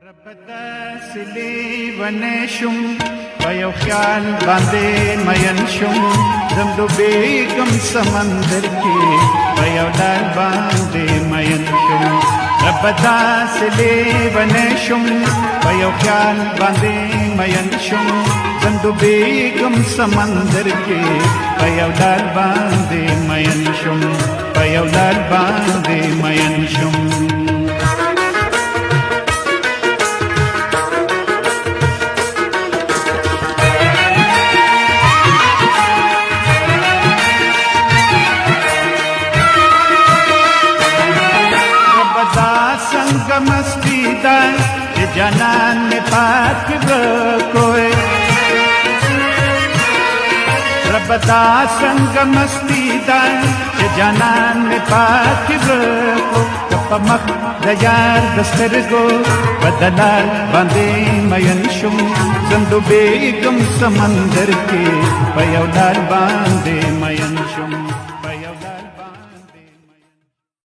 ربداسلي ونشم ويو خيال باندي مينشم دمدو بيكم سمندر کی ويو دال باندي مينشم ربداسلي ونشم ويو خيال باندي مينشم دمدو بيكم سمندر کی ويو دال باندي مينشم ويو دال باندي مينشم संग मस्ती दान जनान में पाक कोई रबदा संग मस्ती दान जनान में पाक को कपमक दयार दस्तर को बदलार बांधे मयनशुम जंदु बेगम समंदर के पयौदार बांधे मयनशुम